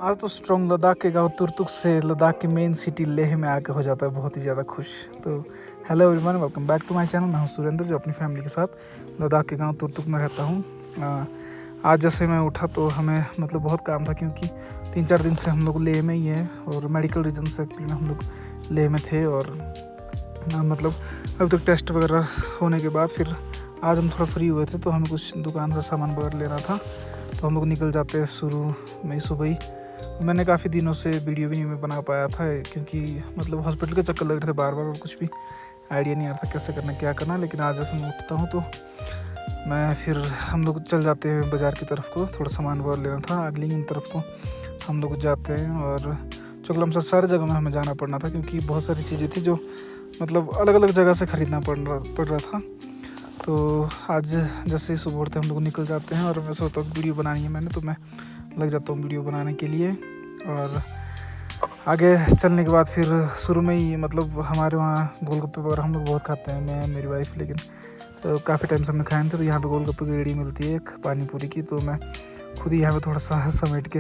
आज तो स्ट्रॉन्ग लद्दाख के गांव तुरतुक से लद्दाख की मेन सिटी लेह में आके हो जाता है बहुत ही ज़्यादा खुश। तो hello everyone, welcome back to my channel. मैं हूं सुरेंद्र, जो अपनी फैमिली के साथ लद्दाख के गांव तुरतुक में रहता हूं। आज जैसे मैं उठा तो हमें मतलब बहुत काम था, क्योंकि 3-4 दिन से हम लोग लेह में ही हैं और मेडिकल रीजन से एक्चुअली हम लोग लेह में थे। और मतलब अभी तक टेस्ट वगैरह होने के बाद फिर आज हम थोड़ा फ्री हुए थे, तो हमें कुछ दुकान से सामान वगैरह लेना था, तो हम लोग निकल जाते हैं शुरू में ही सुबह ही। मैंने काफ़ी दिनों से वीडियो भी नहीं बना पाया था, क्योंकि मतलब हॉस्पिटल के चक्कर लग रहे थे बार बार और कुछ भी आइडिया नहीं आ रहा था कैसे करना क्या करना। लेकिन आज जैसे मैं उठता हूँ तो मैं फिर हम लोग चल जाते हैं बाज़ार की तरफ को, थोड़ा सामान वगैरह लेना था। आगलिंग की तरफ को हम लोग जाते हैं और चोकलम से सारी जगह में हमें जाना पड़ना था, क्योंकि बहुत सारी चीज़ें थी जो मतलब अलग अलग जगह से ख़रीदना पड़ रहा था। तो आज जैसे ही सुबह उठते हम लोग निकल जाते हैं, और वैसे तो वीडियो बनानी है मैंने, तो मैं लग जाता हूँ वीडियो बनाने के लिए। और आगे चलने के बाद फिर शुरू में ही मतलब हमारे वहाँ गोलगप्पे वगैरह हम लोग बहुत खाते हैं, मैं मेरी वाइफ। लेकिन तो काफ़ी टाइम से हमने खाए थे, तो यहाँ पे गोलगप्पे की रेडी मिलती है एक पानी पूरी की, तो मैं खुद ही यहाँ पे थोड़ा सा समेट के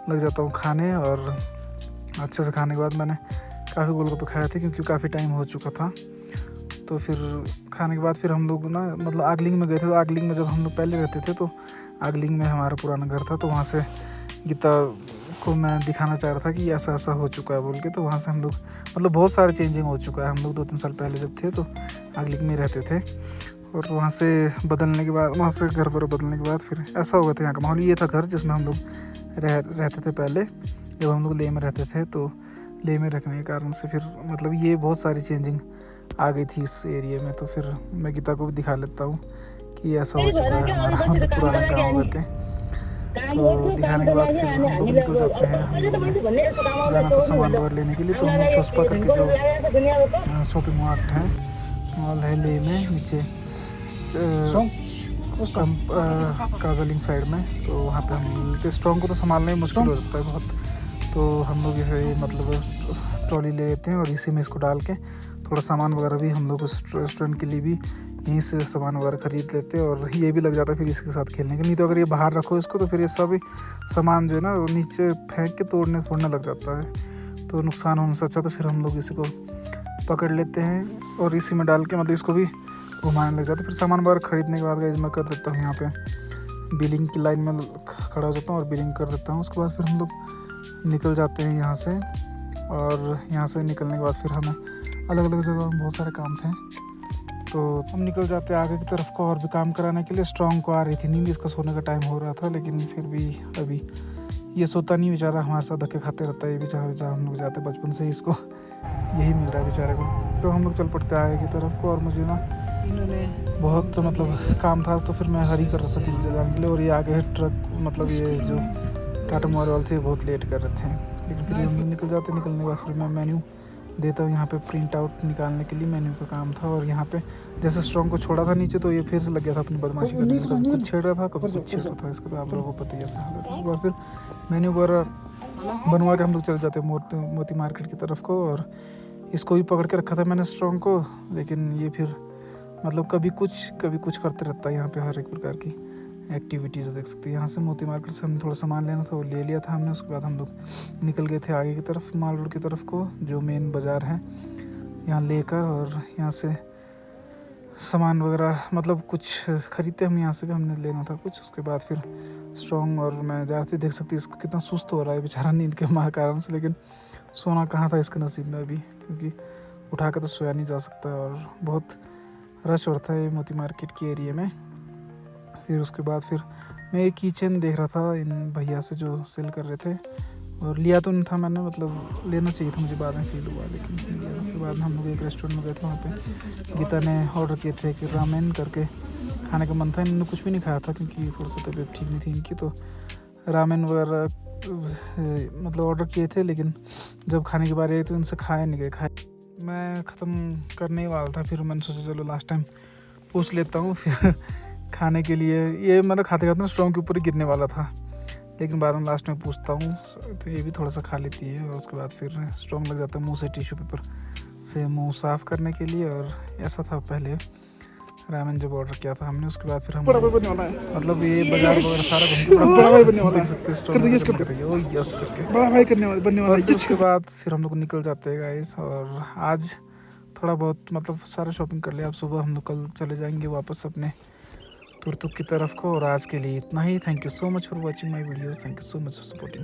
लग जाता हूँ खाने। और अच्छे से खाने के बाद मैंने काफ़ी गोलगप्पे खाए थे, क्योंकि काफ़ी टाइम हो चुका था। तो फिर खाने के बाद फिर हम लोग ना मतलब आगलिंग में गए थे। तो आगलिंग में जब हम लोग पहले रहते थे, तो आगलिंग में हमारा पुराना घर था, तो वहाँ से गीता को मैं दिखाना चाह रहा था कि ऐसा ऐसा हो चुका है बोल के। तो वहाँ से हम लोग मतलब बहुत सारे चेंजिंग हो चुका है। हम लोग 2-3 साल पहले जब थे तो आगलिंग में रहते थे, और वहाँ से बदलने के बाद, वहाँ से घर पर बदलने के बाद फिर ऐसा हो गया था। यहाँ का माहौल ये था घर जिसमें हम लोग रहते थे पहले, जब हम लोग लेह में रहते थे। तो लेह में रखने के कारण से फिर मतलब ये बहुत सारी चेंजिंग आ गई थी इस एरिया में। तो फिर मैं गीता को भी दिखा लेता हूँ कि ऐसा हो चुका है हमारा मतलब पुराना गाँव करके। तो दिखाने के बाद फिर हम लोग निकल जाते हैं। हम लोगों ने जाना था सामान वगैरह लेने के लिए, तो हम लोग छोस्पा करके जो शॉपिंग मार्ट है, मॉल है लेह में नीचे काजलिंग साइड में, तो वहाँ पे हम मिलते। स्ट्रॉन्ग को तो संभालना ही मुश्किल हो जाता है बहुत, तो हम लोग इसे मतलब ट्रॉली ले लेते हैं और इसी में इसको डाल के थोड़ा सामान वगैरह भी हम लोग उस रेस्टोरेंट के लिए भी यहीं से सामान वगैरह ख़रीद लेते हैं। और ये भी लग जाता है फिर इसके साथ खेलने के। नहीं तो अगर ये बाहर रखो इसको, तो फिर ये सभी सामान जो है ना वो नीचे फेंक के तोड़ने लग जाता है, तो नुकसान होने से अच्छा तो फिर हम लोग इसी को पकड़ लेते हैं और इसी में डाल के मतलब इसको भी घुमाने लग जाते हैं। फिर सामान वगैरह ख़रीदने के बाद गाइस मैं कर देता हूँ यहाँ पे बिलिंग की लाइन में खड़ा हो जाता हूँ और बिलिंग कर देता हूँ। उसके बाद फिर हम लोग निकल जाते हैं यहाँ से। और यहाँ से निकलने के बाद फिर हमें अलग अलग जगह में बहुत सारे काम थे, तो हम निकल जाते हैं आगे की तरफ को और भी काम कराने के लिए। स्ट्रॉन्ग को आ रही थी नींद, इसका सोने का टाइम हो रहा था, लेकिन फिर भी अभी ये सोता नहीं बेचारा, हमारे साथ धक्के खाते रहता है। ये भी जहाँ हम लोग जाते बचपन से ही इसको यही मिल रहा है बेचारे को। तो हम लोग चल पड़ते आगे की तरफ को, और मुझे ना बहुत मतलब काम था, तो फिर मैं हरी कर रहा था जल्दी जाने के लिए। और ये आगे ट्रक मतलब ये जो टाटा मोबाइल वाले थे बहुत लेट कर रहे थे, लेकिन फिर हम निकल जाते। निकलने के बाद फिर मैं मेन्यू देता हूँ यहाँ पे प्रिंट आउट निकालने के लिए, मेन्यू का काम था। और यहाँ पे जैसे स्ट्रॉन्ग को छोड़ा था नीचे, तो ये फिर से लग गया था अपनी बदमाशी करने, कभी कुछ छेड़ रहा था कभी कुछ छेड़ रहा था। इसका तो आप लोगों को पता ही ऐसा हालत है। उसके बाद फिर मेन्यू वगैरह बनवा के हम लोग चले जाते हैं मोती मार्केट की तरफ को। और इसको भी पकड़ के रखा था मैंने स्ट्रॉन्ग को, लेकिन ये फिर मतलब कभी कुछ करते रहता है। यहाँ पे हर एक प्रकार की एक्टिविटीज़ देख सकते हैं। यहाँ से मोती मार्केट से हमने थोड़ा सामान लेना था, वो ले लिया था हमने। उसके बाद हम लोग निकल गए थे आगे की तरफ, माल रोड की तरफ को, जो मेन बाज़ार है यहाँ लेकर। और यहाँ से सामान वगैरह मतलब कुछ ख़रीदते हम यहाँ से भी, हमने लेना था कुछ। उसके बाद फिर स्ट्रॉन्ग और मैं जा रहे थे, देख सकते इसको कितना सुस्त हो रहा है बेचारा नींद के कारण से। लेकिन सोना कहाँ था इसके नसीब में अभी, क्योंकि उठा कर तो सोया नहीं जा सकता, और बहुत रश होता है मोती मार्केट के एरिया में। फिर उसके बाद फिर मैं एक किचन देख रहा था इन भैया से जो सेल कर रहे थे, और लिया तो नहीं था मैंने, मतलब लेना चाहिए था मुझे, बाद में फील हुआ लेकिन नहीं लिया। उसके बाद हम लोग एक रेस्टोरेंट में गए थे, वहाँ पे गीता ने ऑर्डर किए थे कि रामेन करके खाने का मन था। इन्होंने कुछ भी नहीं खाया था, क्योंकि थोड़ा सा तबीयत ठीक नहीं थी इनकी, तो रामेन वगैरह मतलब ऑर्डर किए थे। लेकिन जब खाने की बारी आई तो इनसे खाए नहीं गए। मैं ख़त्म करने ही वाला था, फिर मैंने सोचा चलो लास्ट टाइम पूछ लेता हूँ फिर खाने के लिए। ये मतलब खाते खाते स्ट्रॉन्ग के ऊपर ही गिरने वाला था, लेकिन बाद में लास्ट में पूछता हूँ तो ये भी थोड़ा सा खा लेती है। और उसके बाद फिर स्ट्रॉन्ग लग जाता है मुंह से टिश्यू पेपर से मुंह साफ़ करने के लिए। और ऐसा था पहले रामेन जब ऑर्डर किया था हमने, उसके बाद फिर हम बड़ा भाई बनने वाला है, मतलब ये बाजार वगैरह सारा घूम बड़ा भाई बनने वाला देख है, सकते हैं कर दीजिए स्टोर इसको, ओ यस करके। बड़ा भाई बनने वाला और है। फिर उसके बाद फिर हम लोग निकल जाते हैं गाइस। और आज थोड़ा बहुत मतलब सारा शॉपिंग कर लिया। अब सुबह हम लोग कल चले जाएंगे वापस अपने तुर्तुक की तरफ को। और आज के लिए इतना ही। Thank you so much for watching my videos. Thank you so much for supporting.